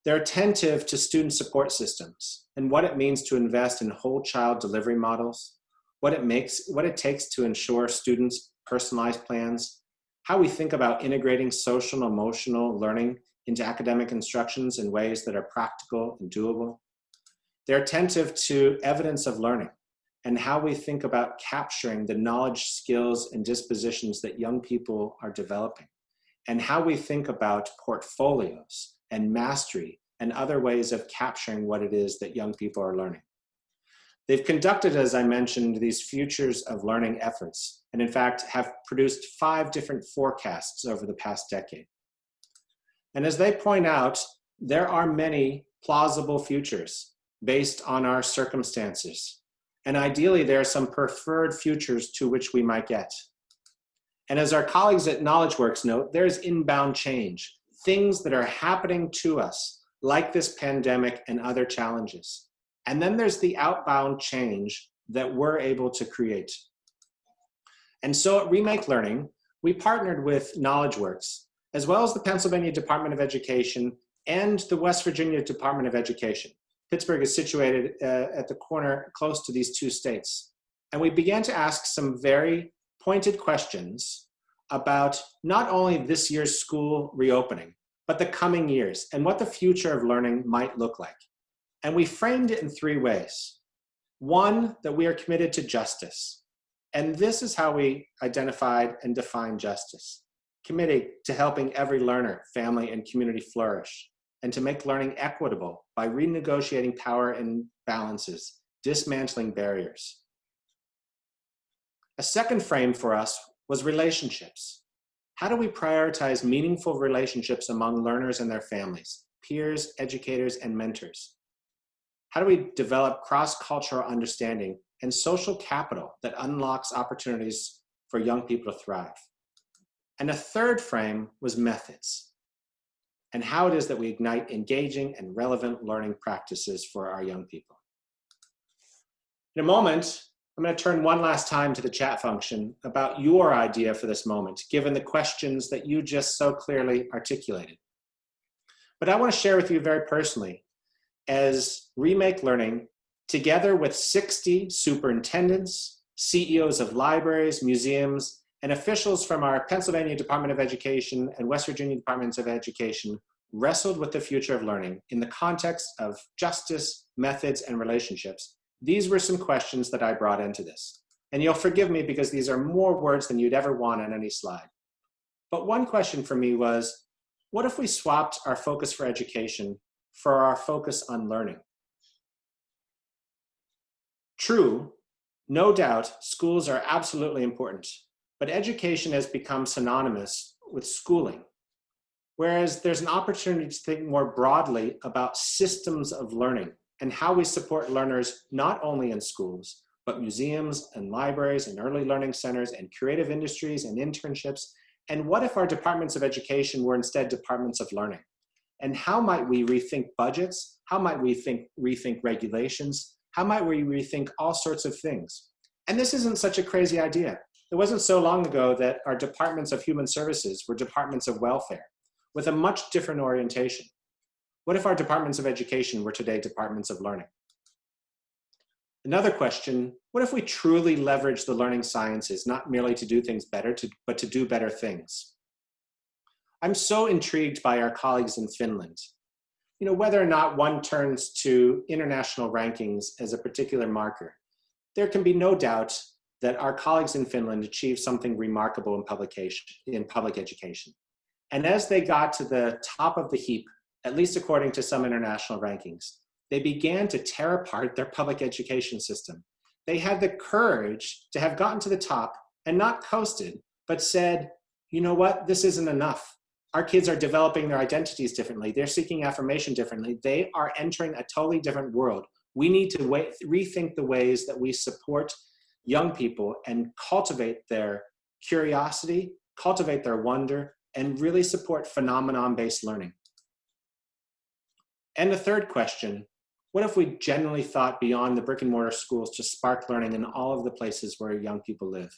They're attentive to student support systems and what it means to invest in whole child delivery models, what it takes to ensure students' personalized plans, how we think about integrating social and emotional learning into academic instructions in ways that are practical and doable. They're attentive to evidence of learning and how we think about capturing the knowledge, skills, and dispositions that young people are developing, and how we think about portfolios and mastery and other ways of capturing what it is that young people are learning. They've conducted, as I mentioned, these futures of learning efforts, and in fact have produced 5 different forecasts over the past decade. And as they point out, there are many plausible futures based on our circumstances. And ideally, there are some preferred futures to which we might get. And as our colleagues at KnowledgeWorks note, there's inbound change, things that are happening to us, like this pandemic and other challenges. And then there's the outbound change that we're able to create. And so at Remake Learning, we partnered with KnowledgeWorks, as well as the Pennsylvania Department of Education and the West Virginia Department of Education. Pittsburgh is situated at the corner close to these two states. And we began to ask some very pointed questions about not only this year's school reopening, but the coming years and what the future of learning might look like. And we framed it in three ways. One, that we are committed to justice. And this is how we identified and defined justice. Committed to helping every learner, family, and community flourish, and to make learning equitable by renegotiating power imbalances, dismantling barriers. A second frame for us was relationships. How do we prioritize meaningful relationships among learners and their families, peers, educators, and mentors? How do we develop cross-cultural understanding and social capital that unlocks opportunities for young people to thrive? And a third frame was methods, and how it is that we ignite engaging and relevant learning practices for our young people. In a moment, I'm going to turn one last time to the chat function about your idea for this moment, given the questions that you just so clearly articulated. But I want to share with you very personally, as Remake Learning, together with 60 superintendents, CEOs of libraries, museums, and officials from our Pennsylvania Department of Education and West Virginia Departments of Education, wrestled with the future of learning in the context of justice, methods, and relationships. These were some questions that I brought into this. And you'll forgive me because these are more words than you'd ever want on any slide. But one question for me was, what if we swapped our focus for education for our focus on learning? True, no doubt, schools are absolutely important, but education has become synonymous with schooling. Whereas there's an opportunity to think more broadly about systems of learning and how we support learners not only in schools, but museums and libraries and early learning centers and creative industries and internships. And what if our departments of education were instead departments of learning? And how might we rethink budgets? How might we rethink regulations? How might we rethink all sorts of things? And this isn't such a crazy idea. It wasn't so long ago that our departments of human services were departments of welfare with a much different orientation. What if our departments of education were today departments of learning? Another question, what if we truly leverage the learning sciences, not merely to do things better, but to do better things? I'm so intrigued by our colleagues in Finland. You know, whether or not one turns to international rankings as a particular marker, there can be no doubt that our colleagues in Finland achieved something remarkable in public education. And as they got to the top of the heap, at least according to some international rankings, they began to tear apart their public education system. They had the courage to have gotten to the top and not coasted, but said, you know what, this isn't enough. Our kids are developing their identities differently. They're seeking affirmation differently. They are entering a totally different world. We need to rethink the ways that we support young people and cultivate their curiosity, cultivate their wonder, and really support phenomenon-based learning. And the third question, what if we generally thought beyond the brick and mortar schools to spark learning in all of the places where young people live?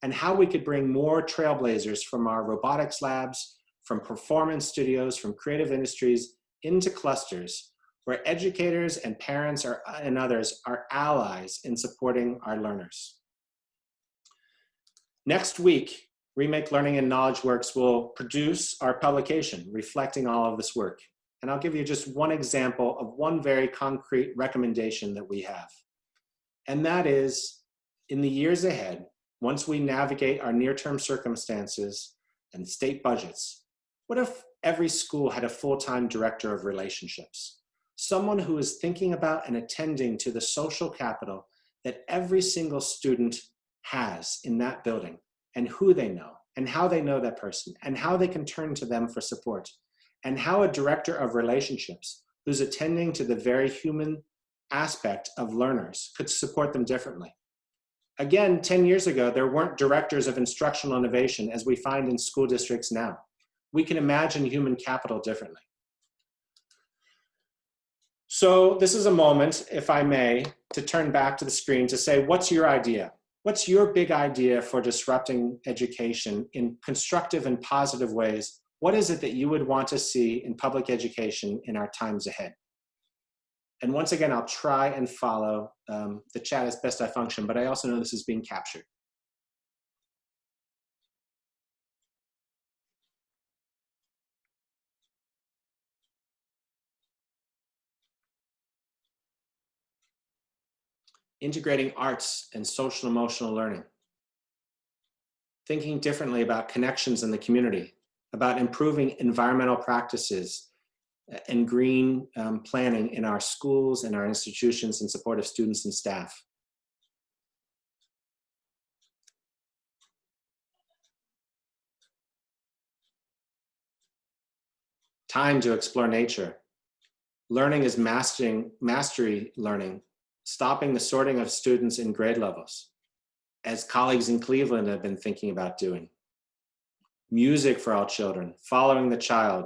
And how we could bring more trailblazers from our robotics labs, from performance studios, from creative industries into clusters where educators and parents and others are allies in supporting our learners. Next week, Remake Learning and KnowledgeWorks will produce our publication reflecting all of this work. And I'll give you just one example of one very concrete recommendation that we have. And that is, in the years ahead, once we navigate our near-term circumstances and state budgets, what if every school had a full-time director of relationships? Someone who is thinking about and attending to the social capital that every single student has in that building, and who they know, and how they know that person, and how they can turn to them for support. and how a director of relationships who's attending to the very human aspect of learners could support them differently. Again, 10 years ago, there weren't directors of instructional innovation as we find in school districts now. We can imagine human capital differently. So this is a moment, if I may, to turn back to the screen to say, what's your idea? What's your big idea for disrupting education in constructive and positive ways? What is it that you would want to see in public education in our times ahead? And once again, I'll try and follow the chat as best I function, but I also know this is being captured. Integrating arts and social emotional learning. Thinking differently about connections in the community, about improving environmental practices and green planning in our schools and our institutions in support of students and staff. Time to explore nature. Learning is mastery learning, stopping the sorting of students in grade levels, as colleagues in Cleveland have been thinking about doing. Music for all children, following the child,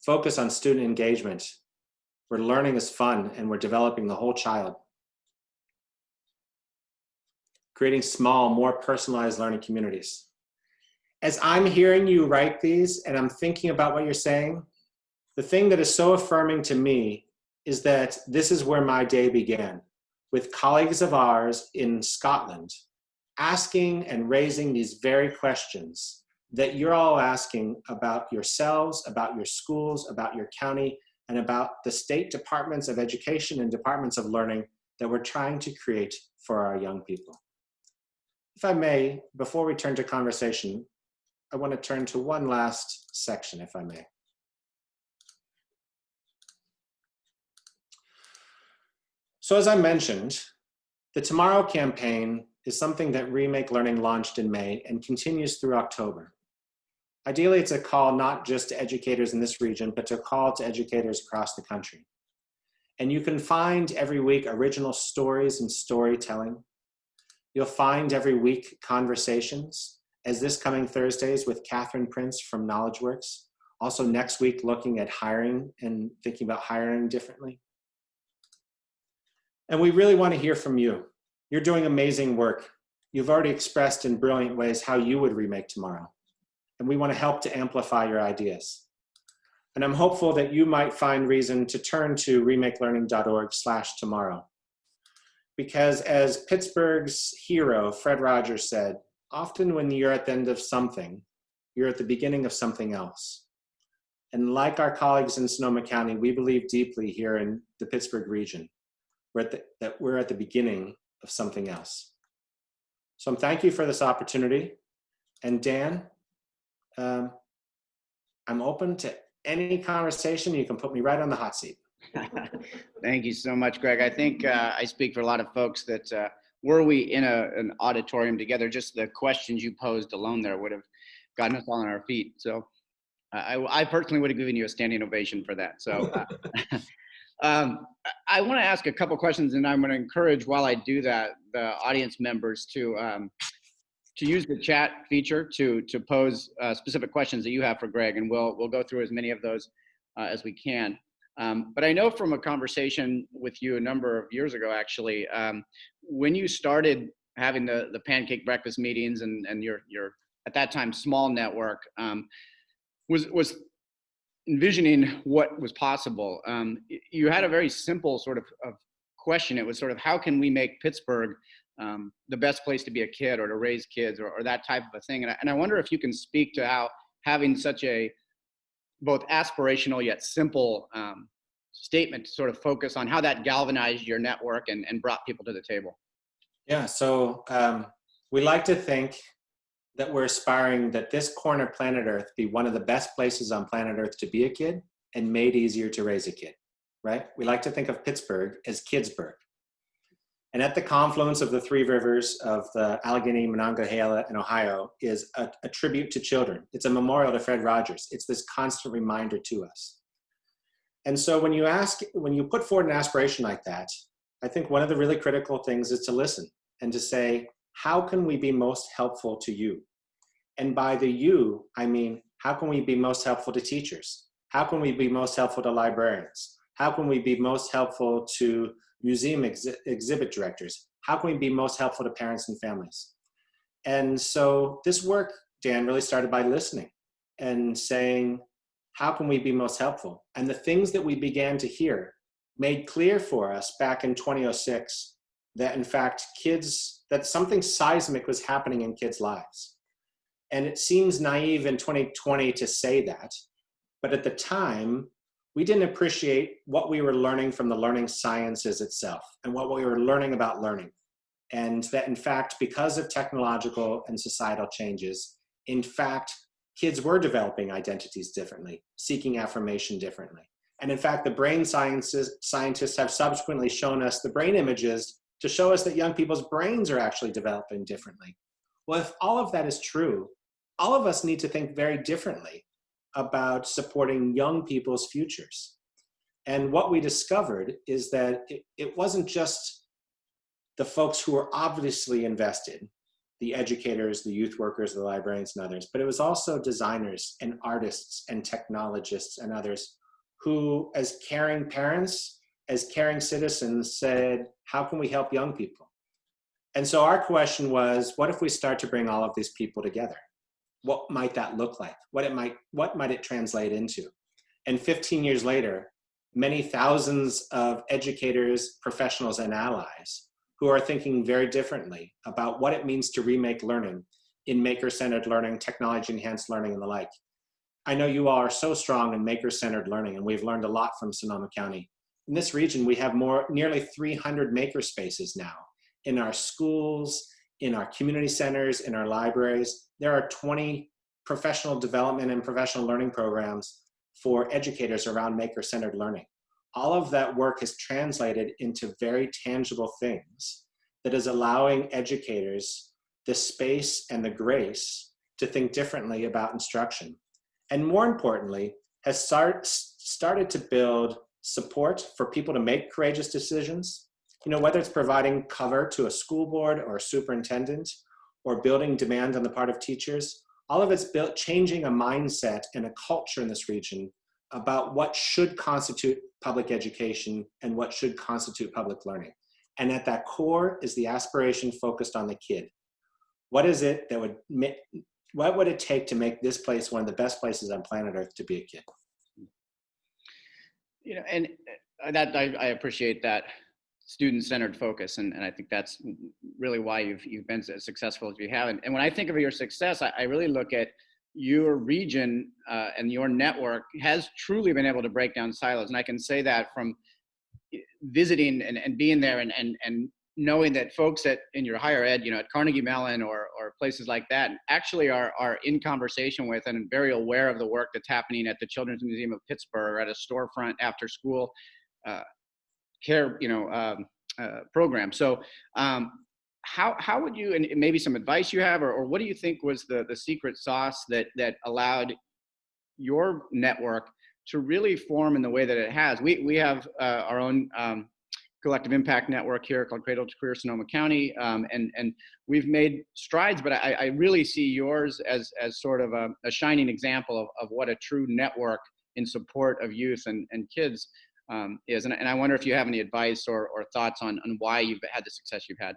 focus on student engagement, where learning is fun and we're developing the whole child. Creating small, more personalized learning communities. As I'm hearing you write these and I'm thinking about what you're saying, the thing that is so affirming to me is that this is where my day began, with colleagues of ours in Scotland asking and raising these very questions that you're all asking about yourselves, about your schools, about your county, and about the state departments of education and departments of learning that we're trying to create for our young people. If I may, before we turn to conversation, I want to turn to one last section, if I may. So as I mentioned, the Tomorrow campaign is something that Remake Learning launched in May and continues through October. Ideally, it's a call not just to educators in this region, but a call to educators across the country. And you can find every week original stories and storytelling. You'll find every week conversations, as this coming Thursdays with Catherine Prince from KnowledgeWorks. Also next week, looking at hiring and thinking about hiring differently. And we really want to hear from you. You're doing amazing work. You've already expressed in brilliant ways how you would remake tomorrow. And we want to help to amplify your ideas. And I'm hopeful that you might find reason to turn to remakelearning.org/tomorrow. Because as Pittsburgh's hero, Fred Rogers, said, often when you're at the end of something, you're at the beginning of something else. And like our colleagues in Sonoma County, we believe deeply here in the Pittsburgh region that we're at the beginning of something else. So thank you for this opportunity. And Dan, I'm open to any conversation. You can put me right on the hot seat. Thank you so much, Greg. I think I speak for a lot of folks that were we in an auditorium together, just the questions you posed alone there would have gotten us all on our feet. So I personally would have given you a standing ovation for that. So I want to ask a couple questions, and I'm going to encourage, while I do that, the audience members to use the chat feature to pose specific questions that you have for Greg, and we'll go through as many of those as we can. But I know from a conversation with you a number of years ago, actually, when you started having the pancake breakfast meetings and your at that time small network, was envisioning what was possible. You had a very simple sort of question. It was sort of, how can we make Pittsburgh the best place to be a kid or to raise kids or that type of a thing? And I wonder if you can speak to how having such a both aspirational yet simple statement to sort of focus on how that galvanized your network and brought people to the table. Yeah, so we like to think that we're aspiring that this corner of planet Earth be one of the best places on planet Earth to be a kid and made easier to raise a kid, right? We like to think of Pittsburgh as Kidsburg. And at the confluence of the three rivers of the Allegheny, Monongahela, and Ohio is a tribute to children. It's a memorial to Fred Rogers. It's this constant reminder to us. And so when you put forward an aspiration like that, I think one of the really critical things is to listen and to say, how can we be most helpful to you? And by the you, I mean, how can we be most helpful to teachers? How can we be most helpful to librarians? How can we be most helpful to museum exhibit directors? How can we be most helpful to parents and families? And so this work, Dan, really started by listening and saying, how can we be most helpful? And the things that we began to hear made clear for us back in 2006 that in fact that something seismic was happening in kids' lives. And it seems naive in 2020 to say that, but at the time, we didn't appreciate what we were learning from the learning sciences itself and what we were learning about learning. And that in fact, because of technological and societal changes, in fact, kids were developing identities differently, seeking affirmation differently. And in fact, the brain scientists have subsequently shown us the brain images to show us that young people's brains are actually developing differently. Well, if all of that is true, all of us need to think very differently about supporting young people's futures. And what we discovered is that it wasn't just the folks who were obviously invested, the educators, the youth workers, the librarians and others, but it was also designers and artists and technologists and others who, as caring parents, as caring citizens, said, how can we help young people? And so our question was, what if we start to bring all of these people together? What might that look like? What might it translate into? And 15 years later, many thousands of educators, professionals, and allies who are thinking very differently about what it means to remake learning in maker-centered learning, technology-enhanced learning, and the like. I know you all are so strong in maker-centered learning, and we've learned a lot from Sonoma County. In this region, we have nearly 300 maker spaces now in our schools, in our community centers, in our libraries. There are 20 professional development and professional learning programs for educators around maker-centered learning. All of that work has translated into very tangible things that is allowing educators the space and the grace to think differently about instruction. And more importantly, has started to build support for people to make courageous decisions. You know, whether it's providing cover to a school board or a superintendent or building demand on the part of teachers, all of it's changing a mindset and a culture in this region about what should constitute public education and what should constitute public learning. And at that core is the aspiration focused on the kid. What is it that what would it take to make this place one of the best places on planet Earth to be a kid? You know, and that I appreciate that student-centered focus, and I think that's really why you've been as successful as you have. And when I think of your success, I really look at your region and your network has truly been able to break down silos. And I can say that from visiting and being there and knowing that folks in your higher ed, you know, at Carnegie Mellon or places like that actually are in conversation with and very aware of the work that's happening at the Children's Museum of Pittsburgh or at a storefront after school care, you know, program. So how would you, and maybe some advice you have, or what do you think was the secret sauce that allowed your network to really form in the way that it has? We have our own collective impact network here called Cradle to Career Sonoma County, and we've made strides, but I really see yours as sort of a shining example of what a true network in support of youth and kids is. And I wonder if you have any advice or thoughts on why you've had the success you've had.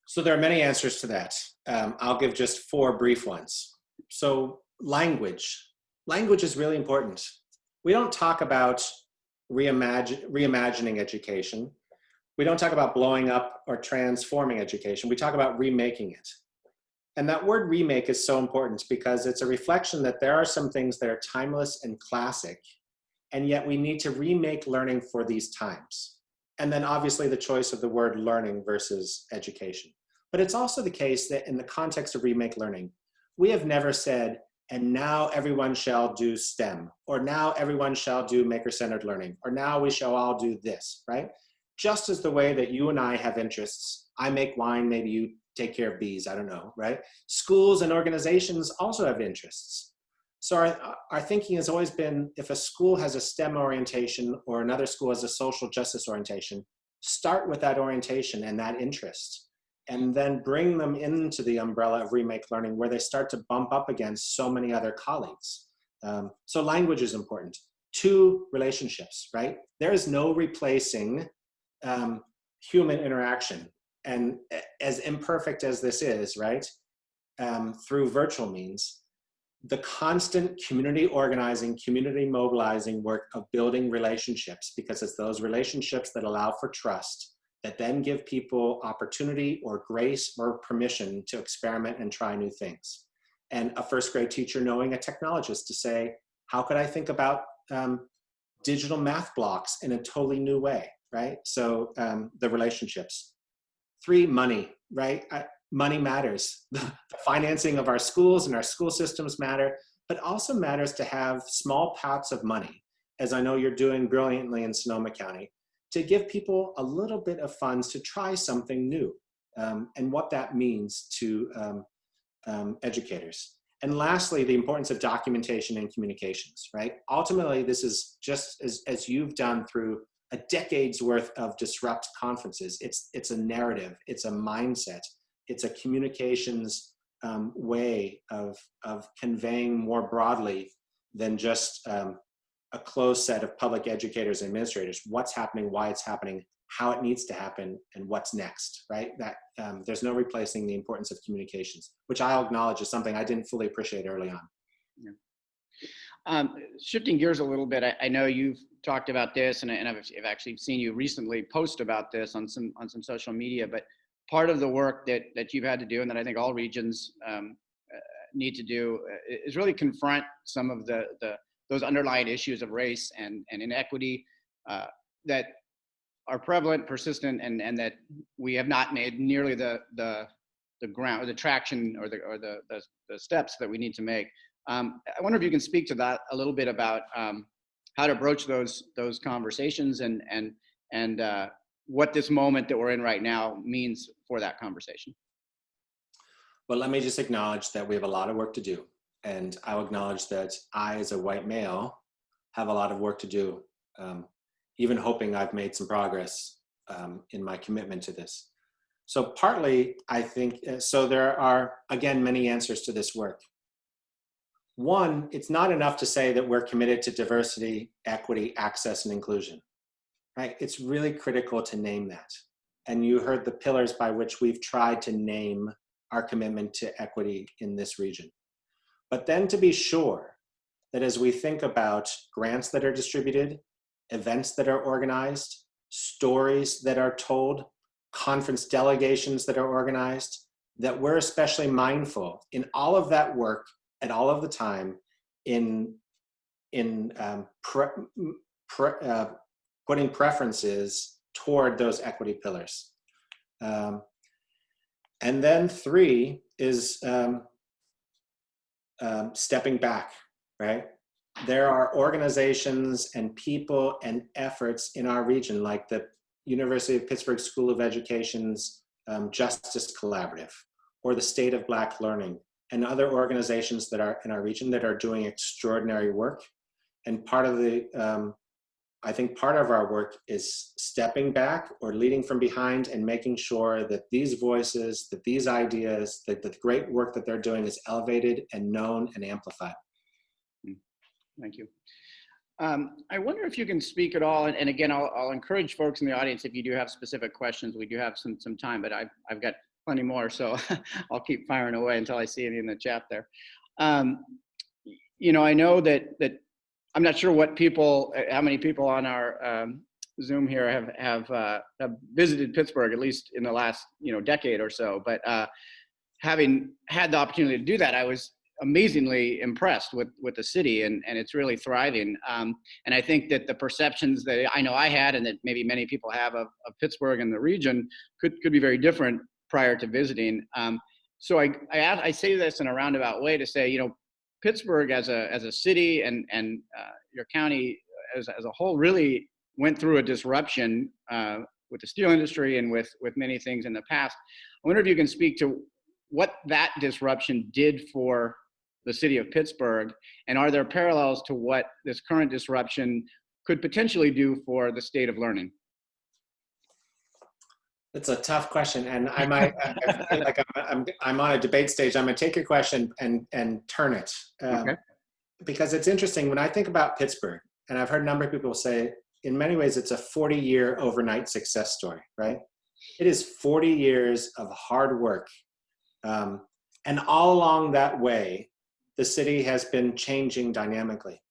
So there are many answers to that. I'll give just 4 brief ones. So language is really important. We don't talk about reimagining education. We don't talk about blowing up or transforming education. We talk about remaking it. And that word remake is so important because it's a reflection that there are some things that are timeless and classic, and yet we need to remake learning for these times. And then obviously the choice of the word learning versus education. But it's also the case that in the context of remake learning, we have never said, and now everyone shall do STEM, or now everyone shall do maker-centered learning, or now we shall all do this, right? just as the way that you and I have interests. I make wine, maybe you take care of bees, I don't know, right? Schools and organizations also have interests. So our thinking has always been, if a school has a STEM orientation or another school has a social justice orientation, start with that orientation and that interest, and then bring them into the umbrella of Remake Learning, where they start to bump up against so many other colleagues. So language is important. 2, relationships, right? There is no replacing human interaction. And as imperfect as this is, right, through virtual means, the constant community organizing, community mobilizing work of building relationships, because it's those relationships that allow for trust, that then give people opportunity or grace or permission to experiment and try new things. And a first grade teacher knowing a technologist to say, how could I think about digital math blocks in a totally new way, right? So the relationships. 3, money, right? Money matters. The financing of our schools and our school systems matter, but also matters to have small pots of money, as I know you're doing brilliantly in Sonoma County, to give people a little bit of funds to try something new, and what that means to educators. And lastly, the importance of documentation and communications, right? Ultimately, this is just as you've done through a decade's worth of Disrupt conferences. It's a narrative, it's a mindset, it's a communications way of conveying more broadly than just a closed set of public educators and administrators, what's happening, why it's happening, how it needs to happen, and what's next, right? That there's no replacing the importance of communications, which I'll acknowledge is something I didn't fully appreciate early on. Yeah. Shifting gears a little bit, I know you've talked about this, and I've actually seen you recently post about this on some social media, but part of the work that you've had to do, and that I think all regions need to do, is really confront some of those underlying issues of race and inequity that are prevalent, persistent, and that we have not made nearly the ground or the traction or the steps that we need to make. I wonder if you can speak to that a little bit about how to broach those conversations and what this moment that we're in right now means for that conversation. Well, let me just acknowledge that we have a lot of work to do. And I'll acknowledge that I, as a white male, have a lot of work to do, even hoping I've made some progress in my commitment to this. So partly, I think, so there are, again, many answers to this work. One, it's not enough to say that we're committed to diversity, equity, access, and inclusion, right? It's really critical to name that. And you heard the pillars by which we've tried to name our commitment to equity in this region. But then to be sure that as we think about grants that are distributed, events that are organized, stories that are told, conference delegations that are organized, that we're especially mindful in all of that work at all of the time in putting preferences toward those equity pillars. And then 3 is stepping back, right? There are organizations and people and efforts in our region, like the University of Pittsburgh School of Education's Justice Collaborative, or the State of Black Learning, and other organizations that are in our region that are doing extraordinary work. And part of the, I think part of our work is stepping back or leading from behind and making sure that these voices, that these ideas, that the great work that they're doing is elevated and known and amplified. Thank you. I wonder if you can speak at all, and again, I'll encourage folks in the audience, if you do have specific questions, we do have some time, but I've got plenty more, so I'll keep firing away until I see any in the chat there. You know, I know that I'm not sure how many people on our Zoom here have visited Pittsburgh, at least in the last decade or so. But having had the opportunity to do that, I was amazingly impressed with the city, and it's really thriving. And I think that the perceptions that I know I had, and that maybe many people have of Pittsburgh and the region, could be very different prior to visiting. So I say this in a roundabout way to say, Pittsburgh as a city and your county as a whole really went through a disruption the steel industry and with many things in the past. I wonder if you can speak to what that disruption did for the city of Pittsburgh, and are there parallels to what this current disruption could potentially do for the state of learning? It's a tough question, and I feel like I'm on a debate stage. I'm gonna take your question and turn it, Okay. because it's interesting when I think about Pittsburgh, and I've heard a number of people say, in many ways, it's a 40-year overnight success story, right? It is 40 years of hard work, and all along that way, the city has been changing dynamically.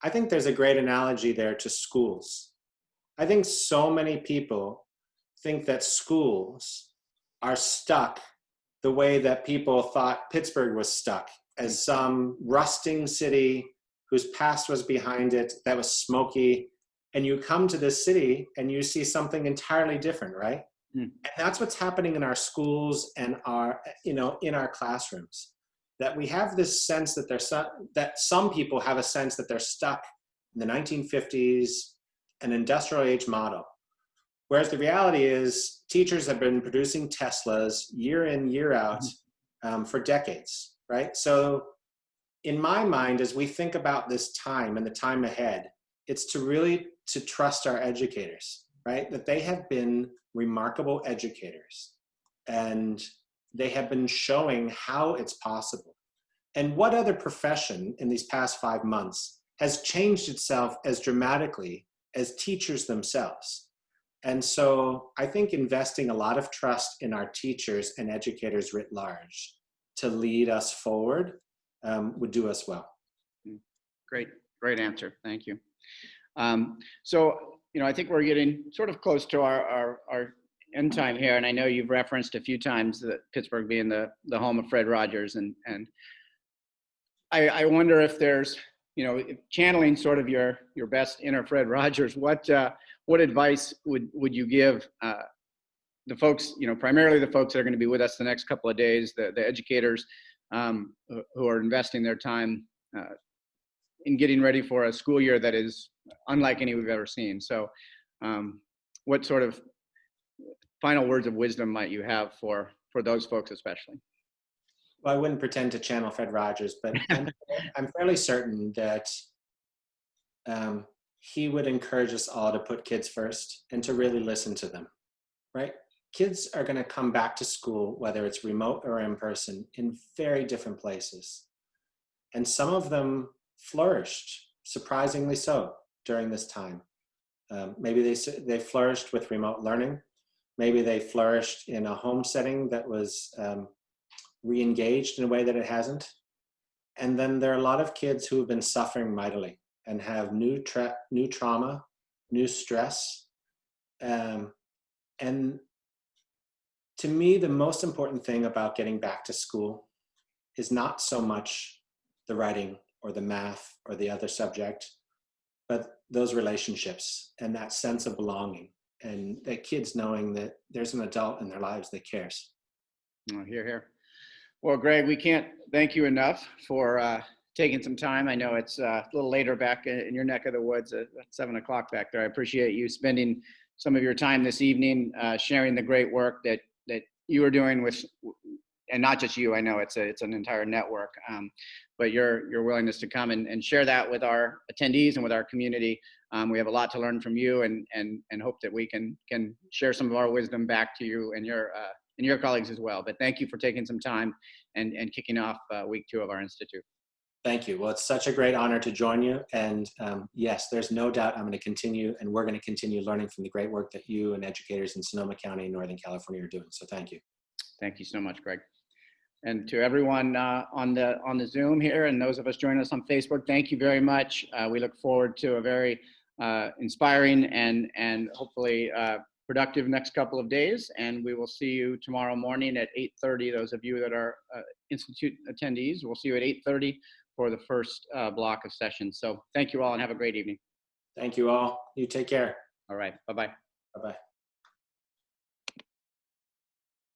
I think there's a great analogy there to schools. I think so many people think that schools are stuck the way that people thought Pittsburgh was stuck, as some rusting city whose past was behind it, that was smoky. And you come to this city and you see something entirely different, right? And that's what's happening in our schools and in our classrooms. That we have this sense that some people have a sense that they're stuck in the 1950s, an industrial age model. Whereas the reality is teachers have been producing Teslas year in, year out for decades, right? So in my mind, as we think about this time and the time ahead, it's to trust our educators, right? That they have been remarkable educators and they have been showing how it's possible. And what other profession in these past 5 months has changed itself as dramatically as teachers themselves? And so I think investing a lot of trust in our teachers and educators writ large to lead us forward would do us well. Great answer. Thank you. So, I think we're getting sort of close to our end time here. And I know you've referenced a few times that Pittsburgh being the home of Fred Rogers. And I wonder if there's, channeling sort of your best inner Fred Rogers, what advice would you give the folks, primarily the folks that are going to be with us the next couple of days, the educators who are investing their time in getting ready for a school year that is unlike any we've ever seen. So what sort of final words of wisdom might you have for those folks especially? Well, I wouldn't pretend to channel Fred Rogers, but I'm fairly certain that he would encourage us all to put kids first and to really listen to them, right? Kids are going to come back to school, whether it's remote or in person, in very different places. And some of them flourished, surprisingly so, during this time. Maybe they flourished with remote learning. Maybe they flourished in a home setting that was re-engaged in a way that it hasn't. And then there are a lot of kids who have been suffering mightily and have new trauma, new stress. And to me, the most important thing about getting back to school is not so much the writing or the math or the other subject, but those relationships and that sense of belonging, and the kids knowing that there's an adult in their lives that cares. Oh, hear, hear. Well, Greg, we can't thank you enough for taking some time. I know it's a little later back in your neck of the woods at 7 o'clock back there. I appreciate you spending some of your time this evening sharing the great work that you are doing with, and not just you, I know it's an entire network, but your willingness to come and share that with our attendees and with our community. We have a lot to learn from you, and hope that we can share some of our wisdom back to you and your colleagues as well. But thank you for taking some time and kicking off week 2 of our Institute. Thank you. Well, it's such a great honor to join you. And yes, there's no doubt I'm going to continue, and we're going to continue learning from the great work that you and educators in Sonoma County and Northern California are doing. So thank you. Thank you so much, Greg. And to everyone on the Zoom here and those of us joining us on Facebook, thank you very much. We look forward to a very inspiring and hopefully productive next couple of days. And we will see you tomorrow morning at 8:30. Those of you that are Institute attendees, we'll see you at 8:30 for the first block of sessions. So thank you all and have a great evening. Thank you all. You take care. All right. Bye-bye. Bye-bye.